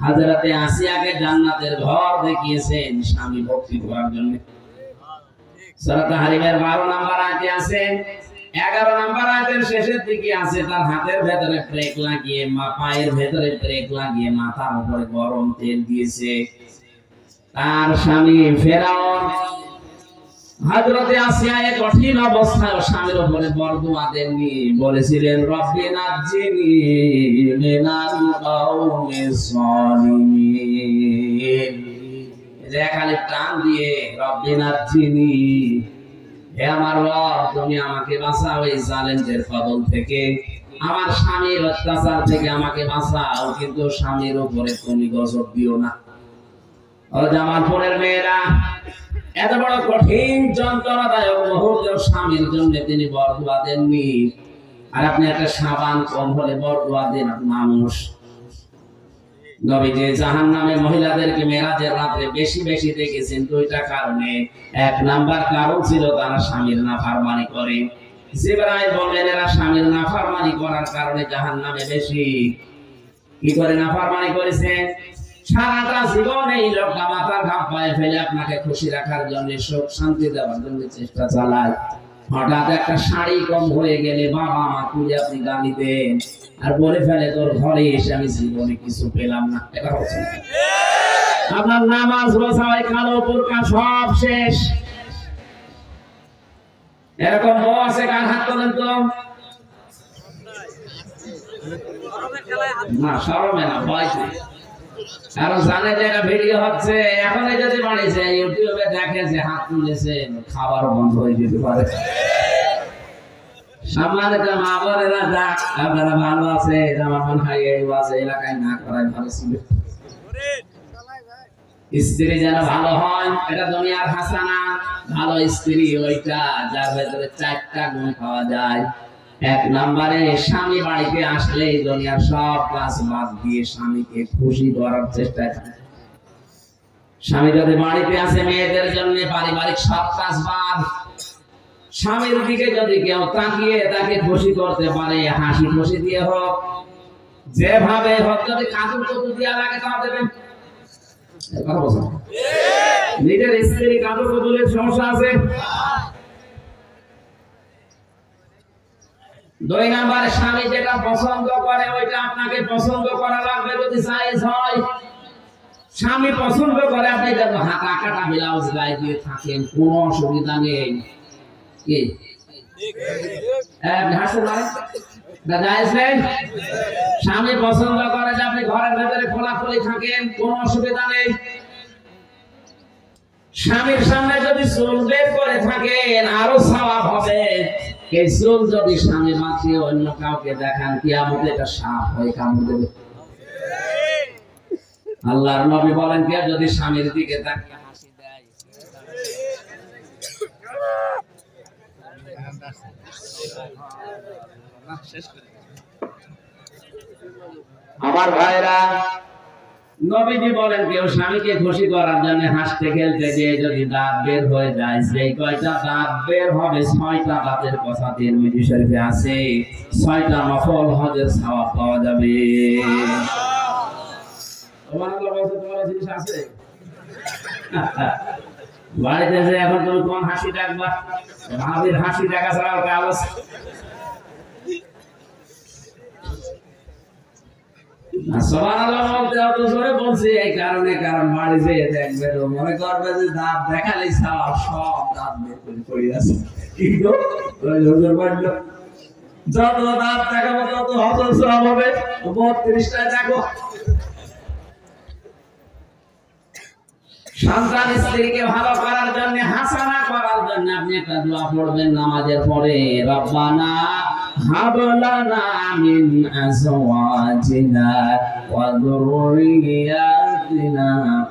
হযরতে আসিয়াকে জান্নাতের ঘর দেখিয়েছেন স্বামী ভক্তি করার জন্য। সূরা তাহরিমের 12 নম্বর আয়াতে আছে, 11 নম্বর আয়াতের শেষের দিকে আছে, তার হাতের ভেতরে ট্রেক লাগিয়ে, পায়ের ভেতরে ট্রেক লাগিয়ে মাথার উপরে গরম তেল দিয়েছে। তার স্বামী ফেরাউন হযরতে আসিয়া এক কঠিন অবস্থায় স্বামীর উপরে বরদুয়া দেননি, বলেছিলেন রব্বি নাজ্জিনি মিনাল কওমিস সালিমিন। যে খালি টান দিয়ে রব্বি নাজ্জিনি, হে আমার রব তুমি আমাকে বাঁচাও এই জালেমদের কবল থেকে, আমার স্বামীর অত্যাচার থেকে আমাকে বাঁচাও, কিন্তু স্বামীর উপরে তুমি গজব দিও না। ও জামালপুরের মেয়েরা, এত বড় কঠিন যন্ত্রণাদায়ক মুহূর্তে স্বামীর জন্য তিনি বরদুয়া দেননি, আর আপনি একটা সাবান কম হলে বরদুয়া দেন মানুষ। নবীজি জাহান্নামে মহিলাদেরকে মেরাজের রাতে বেশি বেশি দেখেছেন দুইটা কারণে। এক নাম্বার কারণ ছিল তারা স্বামীর নাফরমানি করে। জিবরাইল বললেন এরা স্বামীর নাফরমানি করার কারণে জাহান্নামে বেশি। কি করে নাফরমানি করেছেন? সারাটা জীবন এই লোকটা মাথার ঘাম পায়ে ফেলে আপনাকে খুশি রাখার জন্য, সুখ শান্তি দেওয়ার জন্য চেষ্টা চালায়। হঠাৎ একটা শাড়ি কম হয়ে গেলে বাবা মা তুলে আপনি গালি দেন আর বলে ফেলে তোর ঘরে এসে আমি জীবনে কিছু পেলাম না। এটা হচ্ছে আপনার নামাজ রোজা কালো বোরকা সব শেষ। এরকম বউ আছে, কার হাত তোলেন তো? না, শরমে না, ভয় নেই। কারণ জানে যে এটা ভিডিও হচ্ছে, এখন যদি বাড়িছে ইউটিউবে দেখে যে হাত তুলেছে, খাবার বন্ধ হয়ে যেতে পারে। সম্মানিত মা বোনেরা, যাক আপনারা ভালো আছে, আমার মনে হয় এই ওয়াজ এলাকায় না করাই ভালো ছিল। স্ত্রী যেন ভালো হয়, এটা দুনিয়ার হাসানা। ভালো স্ত্রী ওইটা যার ভেতরে 4টা গুণ পাওয়া যায়। এক নম্বরে স্বামী বাড়িতে আসলে দুনিয়ার সব কাজ বাদ দিয়ে স্বামীকে খুশি করার চেষ্টা করে। স্বামী যদি বাড়িতে আসে মেয়েদের জন্য পারিবারিক সব কাজ বাদ, স্বামীর দিকে যদি কেউ তাকিয়ে তাকে খুশি করতে পারে, হাসি খুশি দিয়ে হোক, যেভাবে হোক, যদি কাজল কতু দিয়া লাগে তা দেবেন। নিজের স্ত্রী কাজল কতুলের সমস্যা আছে। 2 নম্বরে স্বামী যেটা পছন্দ করে ওইটা আপনাকে পছন্দ করা লাগবে যদি জায়েজ হয়। স্বামী পছন্দ করে আপনি যখন হাতা কাটা ব্লাউজ গায়ে দিয়ে থাকেন, কোনো অসুবিধা নেই। কি স্বামী পছন্দ করে যে আপনি ঘরের ভেতরে খোলাখুলি থাকেন, কোনো অসুবিধা নেই। স্বামীর সামনে যদি চুল বের করে থাকেন আরো সওয়াব হবে। এই চুল যদি স্বামী বাঁচিয়ে অন্য কাউকে দেখান, কিয়ামতে এটা সাপ হয়ে কামড় দেবে। আল্লাহর নবী বলেন কেউ যদি স্বামীর দিকে তাকিয়ে হাসি দেয়, আমার ভাইরা, নবীজি বলেন কেউ স্বামীকে খুশি করার জন্য হাসতে খেলতে গিয়ে যদি দাঁত বের হয়ে যায়, সেই কয়টা দাঁত বের হবে 6টা দাঁতের কথা তিরমিজি শরীফে আছে, 6টা নফল হজের সওয়াব পাওয়া যাবে। সুবহানাল্লাহ বলতে তোমার জিনিস আছে বাড়িতে যে এখন তুমি কোন হাসি ডাকবা? ভাবির হাসি ডাকা ছাড়া আর কাজ আছে? সুবহানাল্লাহ বলতে অত জোরে বলছি এই কারণে, কারণ বাড়ি যেয়ে দেখবে মনে করবে যে দাঁত দেখালেই সব দাঁত বের করে পড়ে আছে। কি গো হুজুর বলল যত দাঁত দেখাবো তত হজম সওয়াব হবে। 32টা দেখো। সন্তান স্ত্রীকে ভালো করার জন্য, হাসানা করার জন্য আপনি একটা দোয়া পড়বেন নামাজের পরে, রব্বানা হাব লানা মিন আজওয়াজিনা ওয়া যুররিয়াতিনা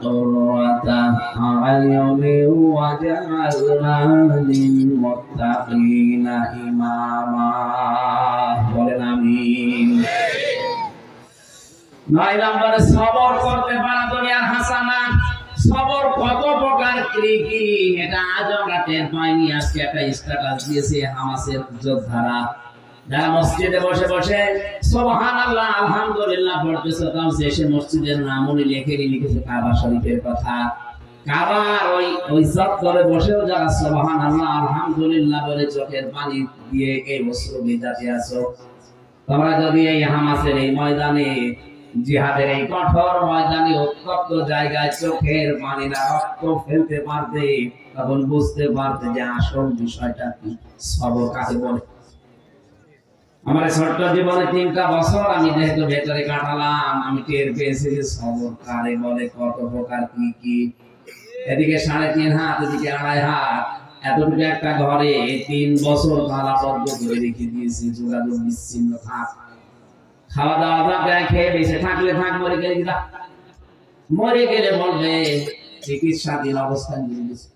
কুররাতা আ'য়ুনিন ওয়াজআলনা লিল মুত্তাকিনা ইমামা। বলেন আমিন। 9 নম্বরে সবর করতে পারা দুনিয়ার হাসানা। সবর কত প্রকার কি এটা আজ আমরা টের পাইনি। আজকে একটা স্ট্যাটাস দিয়েছে হামাসের যোদ্ধারা, যারা মসজিদে বসে বসে সুবহানাল্লাহ আলহামদুলিল্লাহ পড়তেছে, তাও শেষে মসজিদের নামও লিখেছে কাবা শরীফের কথা। কাবার ওই চত্বরে বসেও যারা সুবহানাল্লাহ আলহামদুলিল্লাহ বলে চোখের পানি দিয়ে এই বছর ভিজাতে আছো, তোমরা যদি এই হামাসের এই ময়দানে, জিহাদের এই কঠোর ময়দানে উত্তপ্ত জায়গায় চোখের পানি না রক্ত ফেলতে পারতে, তখন বুঝতে পারতে যে আসল বিষয়টা কি, সবর কাকে বলে। আমার ছোট্ট জীবনে 3টা বছর আমি যেহেতু ভেতরে কাটালাম, আমি টের পেয়েছি যে সবর কারে বলে, কত প্রকার কি। এদিকে 3.5 হাত, এদিকে 2.5 হাত, এতটুকু একটা ঘরে 3 বছর তালাবদ্ধ করে রেখে দিয়েছি, যোগাযোগ বিচ্ছিন্ন থাক। খাওয়া দাওয়া যা খেয়ে বেঁচে থাকলে থাক, মরে গেলে বলবে চিকিৎসাধীন অবস্থায় নিয়ে গেছে।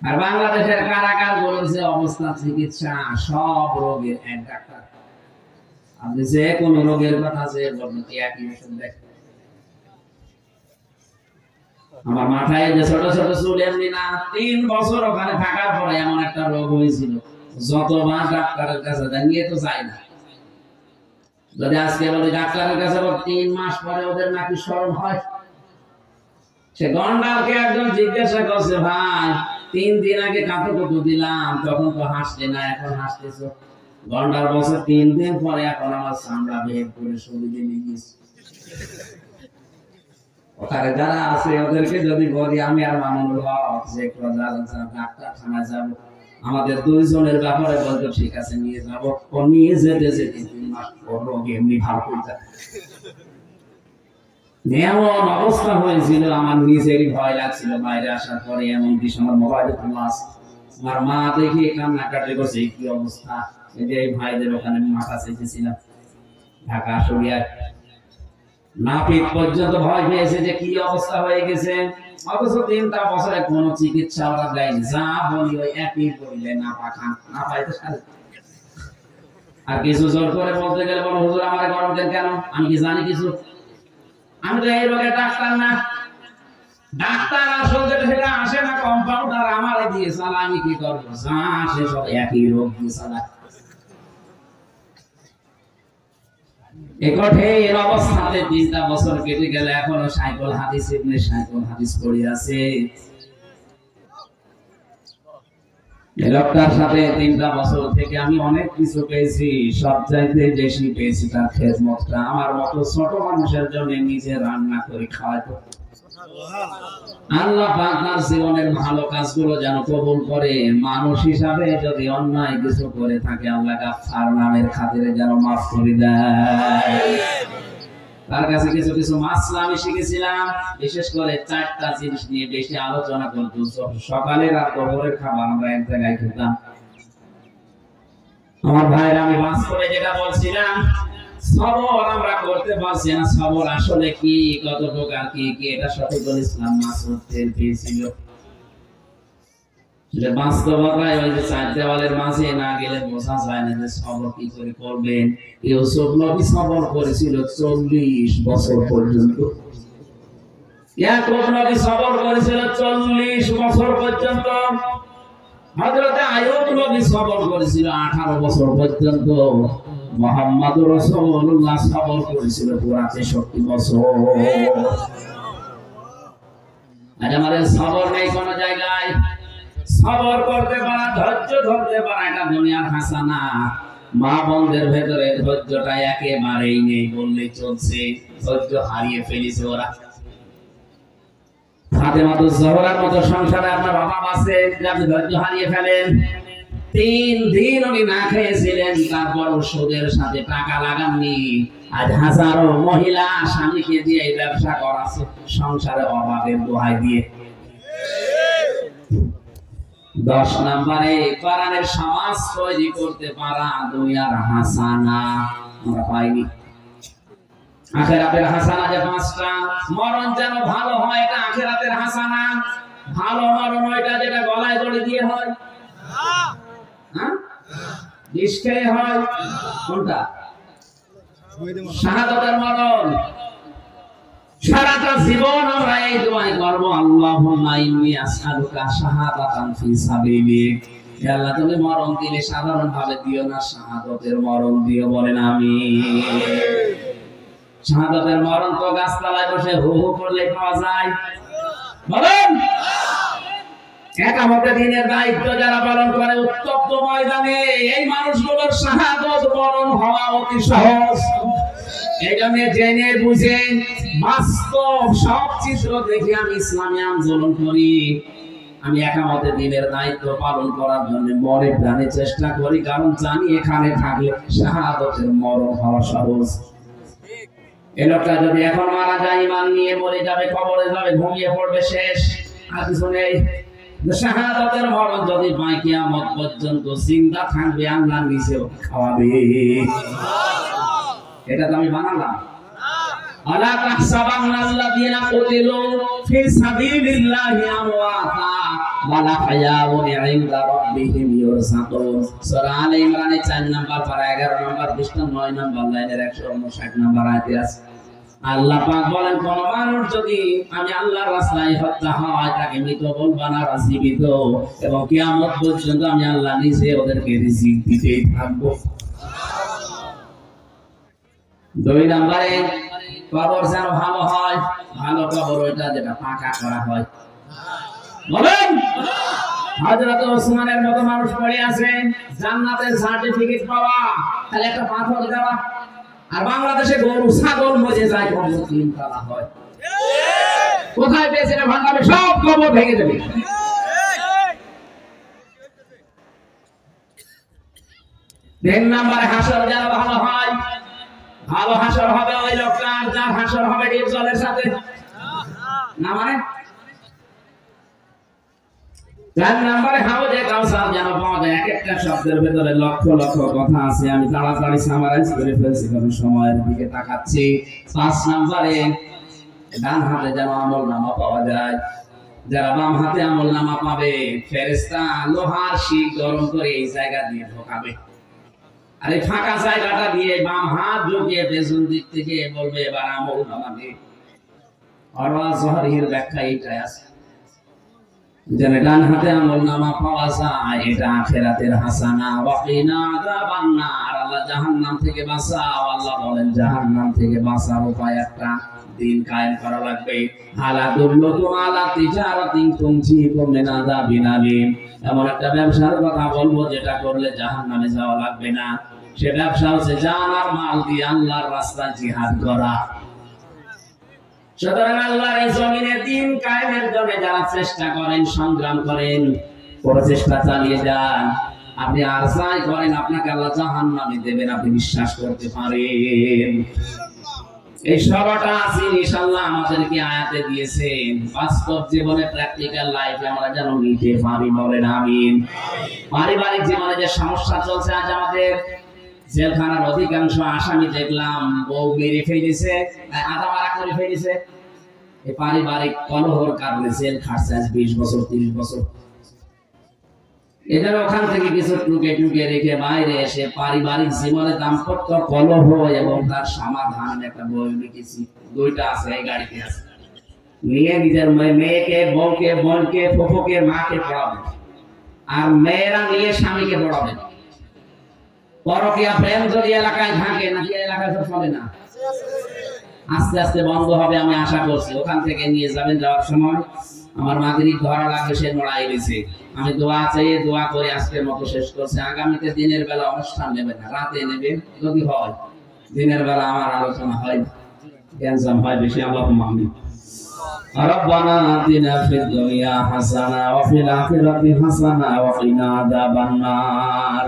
আর বাংলাদেশের কারাগার বলেছে অবস্থা চিকিৎসা সব রোগের এক ডাক্তার। আপনি যে কোনো রোগের কথা যে বলবেন একই ওষুধ দেখেন। আমার মাথায় যে ছোট ছোট চুল এমনি না, 3 বছর ওখানে থাকার পরে এমন একটা রোগ হয়েছিল, যতবার ডাক্তারের কাছে নিয়ে তো যাই না। যদি আজকে বলি ডাক্তারের কাছে 3 মাস পরে ওদের নাকি স্মরণ হয়। সে গন্ডালকে একজন জিজ্ঞাসা করছে, ভাই 3 দিন আগে কাঁথো কত দিলাম, তখন তো হাসলে না, এখন হাসতেছো। গন্ডাল বছর 3 দিন পরে এখন আমার চামড়া বের করে শরীরে নিয়ে গেছে। ওখানে যারা আছে ওদেরকে যদি বলি আমি আর মামুনুল হক যে ডাক্তারখানায় যাবো, আমাদের 2 জনের ব্যাপারে বলতো ঠিক আছে নিয়ে যাবো, ও নিয়ে যেতে 3 মাস পর রোগ এমনি ভালো হয়ে যায়। এমন অবস্থা হয়েছিল, আমার নিজেরই ভয় লাগছিল বাইরে আসার পরে। এমন কি আমার মোবাইলে ক্লাস, আমার মা দেখে কান্নাকাটি করছে, কি অবস্থা। এই যে ভাইদের ওখানে মাথা চেয়েছিলাম ঢাকা সরিয়ায়, নাপিত পর্যন্ত ভয় পেয়েছে যে কি অবস্থা হয়ে গেছে। অথচ 3টা বছরে কোনো চিকিৎসা ওরা দেয়নি, যা বলি ওই একই বললে না পাখান না পাইতে সারে। আর কিছু জোর করে বলতে গেলে বলো হুজুর আমার গরম দেন কেন, আমি কি জানি কিছু, আমি তো এই রোগের ডাক্তার না। ডাক্তার আসলে সেটা আসে না, কম্পাউন্ডার আমারে দিয়ে চালা, আমি কি করবো, যা আসে সব একই রোগ দিয়ে চালা। কঠিন অবস্থাতে 3টা বছর কেটে গেলে এখনো সাইকেল হাদিস পড়ে আছে। এই লোকটার সাথে 3টা বছর থেকে আমি অনেক কিছু পেয়েছি, সবচাইতে বেশি পেয়েছি তার খেদমতটা। আমার মতো ছোট মানুষের জন্য নিজে রান্না করে খাওয়াতো। আল্লাহ পাক তার জীবনের ভালো কাজগুলো যেন কবুল করে। মানুষ হিসাবে যদি অন্যায় কিছু করে থাকে, আল্লাহ গাফফার নামের খাতিরে যেন মাফ করে দেয়। তার কাছে কিছু কিছু মাসলা আমি শিখেছিলাম, বিশেষ করে 4টা জিনিস নিয়ে বেশি আলোচনা করতো। সকালে আর দুপুরের খাবার আমরা এক জায়গায় খেতাম। আমার ভাইরা, আমি বাস্তবে যেটা বলছিলাম, সবর আমরা করতে পারছি না। সবর আসলে কি, কত প্রকার কি, এটা শফিকুল ইসলাম মাসুদ টের পেয়েছিল। যে বাস্তবতায় ওই যে 4 দেওয়ালের মাঝে না গেলে বোঝা যায় না যে সবর কি করে করবেন। ইউসুফ নবী সবর করেছিল 40 বছর পর্যন্ত। ইয়াকুব নবী সবর করেছিল 40 বছর পর্যন্ত। হযরত আইয়ুব নবী সবর করেছিল 18 বছর পর্যন্ত। মুহাম্মদুর রাসূলুল্লাহ সবর করেছিল পুরা 63 বছর। আজ আমাদের সবর নেই কোন জায়গায়। সবর করতে পারা, ধৈর্য ধরতে পারা, এটা দুনিয়ার হাসানা। মা বোনদের ভেতরে ধৈর্যটা একেবারেই নেই বললেই চলছে। ধৈর্য হারিয়ে ফেলেছে ওরা। ফাতেমাতুজ জোহরার মতো সংসারে আপনার অভাব আছে যে আপনি ধৈর্য হারিয়ে ফেলেন। 3 দিন উনি না খেয়েছিলেন, তারপর সুদের সাথে টাকা লাগাননি। আজ হাজারো মহিলা স্বামীকে দিয়ে এই ব্যবসা করাচ্ছে, সংসারে অভাবের দোহাই দিয়ে। 10 নম্বরে কোরআনের সমাজ তৈরি করতে পারা দুনিয়ার হাসানা আমরা পাইনি। আখিরাতের হাসানা যে 5টা, মরণ যেন ভালো হয়, এটা আখিরাতের হাসানা। ভালো মরণ ওইটা যেটা গলায় দড়ি দিয়ে হয়, হ্যাঁ বিষ খেয়ে হয়, কোনটা? শাহাদাতের মরণ। সারাটা জীবন আমরা এই দোয়াই করব, আল্লাহুম্মা ইন্নী আসআলুকা শাহাদাতান ফি সাবিলিক। হে আল্লাহ, তুমি মরণ দিলে সাধারণ ভাবে দিও না, শাহাদাতের মরণ দিও, বলেন আমিন। শাহাদাতের মরণ তো গাছতলায় বসে হু হু করলে পাওয়া যায়, বলেন। একামতে দিনের দায়িত্ব যারা পালন করে উত্তপ্ত ময়দানে, এই মানুষগুলোর শাহাদাত মরণ হওয়া অতি সহজ। এই জন্য জেনে বুঝে বাস্তব সব চিত্র দেখে আমি ইসলামী আন্দোলন করি। আমি একামতে দিনের দায়িত্ব পালন করার জন্য মরে প্রাণে চেষ্টা করি, কারণ জানি এখানে থাকলে শাহাদাতের মরণ হওয়া সহজ। এই লোকটা যদি এখন মারা যায়, ইমান নিয়ে মরে যাবে, কবরে যাবে, ঘুমিয়ে পড়বে, শেষ, আর কিছু নেই। শাহাদাতের মরণ যদি পায়, কিয়ামত পর্যন্ত জিন্দা থাকবে, আল্লাহ নিজেও খাওয়াবে। এটা তো আমি বানালাম। আলা তাহসাবান্নাল্লাযীনা কুতিলু ফি সাবিলিল্লাহি আমওয়াতা ওয়ালা হায়াউন ইনদা রাব্বিহিম ইউরযাকুন। সূরা আলে ইমরানের 4 নম্বর পারা 11 নম্বর পৃষ্ঠা 9 নম্বর লাইনের 159 নম্বর আয়াতে আছে। আল্লাহ পাক বলেন, কোন মানুষ যদি আমি আল্লাহর রাস্তায় হত্যা হয়, তাকে মৃত বলবা না, জীবিত, এবং কিয়ামত পর্যন্ত আমি আল্লাহ নিজে ওদেরকে রিজিক দিতেই থাকবো। 2 নম্বরে কবর যেন ভালো হয়। ভালো কবর ওইটা যেটা পাকা করা হয়, বলেন। হযরত ওসমানের মতো মানুষ পড়ে আছে, জান্নাতের সার্টিফিকেট পাওয়া, তাহলে একটা পাথর দেওয়া। আর বাংলাদেশে গরু ছাগল মজে যায়, কবর 3 তলা হয়। কোথায় পেয়েছে না ভাঙাবে, সব কবর ভেঙে দেবে। তিন নম্বরে হাসর যেন ভালো হয়। ভালো হাসর হবে ওই লোকটার যার হাসর হবে ডিপ জলের সাথে, না মানে 4 নম্বরে হাউজে কাউসার যেন পাওয়া যায়। এক একটা শব্দের ভিতরে লক্ষ লক্ষ কথা আছে, আমি তাড়াতাড়ি সামারাইজ করে ফেলছি কারণ সময়ের দিকে তাকাচ্ছি। 5 নম্বরে ডান হাতে যেন আমলনামা পাওয়া যায়। যারা বাম হাতে আমলনামা পাবে, ফেরেশতা লোহার শিক গরম করে এই জায়গা দিয়ে ঢোকাবে, আর এই ফাঁকা জায়গাটা দিয়ে বাম হাত ঢুকিয়ে পেছন দিক থেকে বলবে, এবার আমলনামা দে। আর ওয়াজহরির ব্যাখ্যা এইটাই আছে, যেন ডান হাতে আমলনামা পাওয়া যায়, এটা আখিরাতের হাসানা। ওয়াকিনা আযাবান নার, আল্লাহ জাহান্নাম থেকে বাঁচাও। আল্লাহ বলেন, জাহান্নাম থেকে বাঁচার উপায় একটা, দিন কায়েম করা লাগবে। আলা দুল্লুতুম আলা তিজারাতিন তুনজিকুম মিন আযাবিন আলীম। এমন একটা ব্যবসার কথা বলবো যেটা করলে জাহান্নামে যাওয়া লাগবে না। সে ব্যবসা হচ্ছে জান আর মাল দিয়ে আল্লাহর রাস্তায় জিহাদ করা। সুতরাং আল্লাহর এই জমিনে দিন কায়েমের জন্য যারা চেষ্টা করেন, সংগ্রাম করেন, প্রচেষ্টা চালিয়ে যান, আপনি আর যাই করেন আপনাকে আল্লাহ জাহান্নামে দেবেন, আপনি বিশ্বাস করতে পারেন। এই সবটা জিনিস আল্লাহ আমাদেরকে আয়াতে দিয়েছেন, বাস্তব জীবনে প্র্যাকটিক্যাল লাইফে আমরা যেন নিতে পারি, বলেন আমিন। পারিবারিক জীবনে যে সমস্যা চলছে, আজ আমাদের জেলখানার অধিকাংশ আসামি দেখলাম বউ মেরে ফেলেছে, আধা মারা করে ফেলেছে। এই পারিবারিক কলহর কারণে জেল খাটছে আজ 20 বছর 30 বছর। এদের ওখান থেকে কিছু টুকে টুকে রেখে বাইরে এসে পারিবারিক জীবনে দাম্পত্য কলহ এবং তার সমাধান একটা বই লিখেছি, 2টা আছে, এই গাড়িতে আছে। নিয়ে নিজের মেয়েকে, বউকে, বোনকে, ফুফুকে, মাকে পড়াবে, আর মেয়েরা নিয়ে স্বামীকে পড়াবে। পরকীয়া প্রেম যদি এলাকায় থাকে, নাকি এলাকায় তো চলে না, আস্তে আস্তে বন্ধ হবে আমি আশা করছি। ওখান থেকে নিয়ে যাবেন, যাওয়ার সময় আমার মাগরিব ধরা লাগে, সে লড়াই দিয়েছে। আমি দোয়া চাই, দোয়া করে আজকের মতো শেষ করছি। আগামীতে দিনের বেলা অনুষ্ঠান নেবে না, রাতে নেবে যদি হয়। দিনের বেলা আমার আলোচনা হয়, গ্যাঞ্জাম হয় বেশি। আল্লাহুম্মা আমিন। ربنا آتنا في الدنيا حسنة وفي الآخرة حسنة وقنا عذاب النار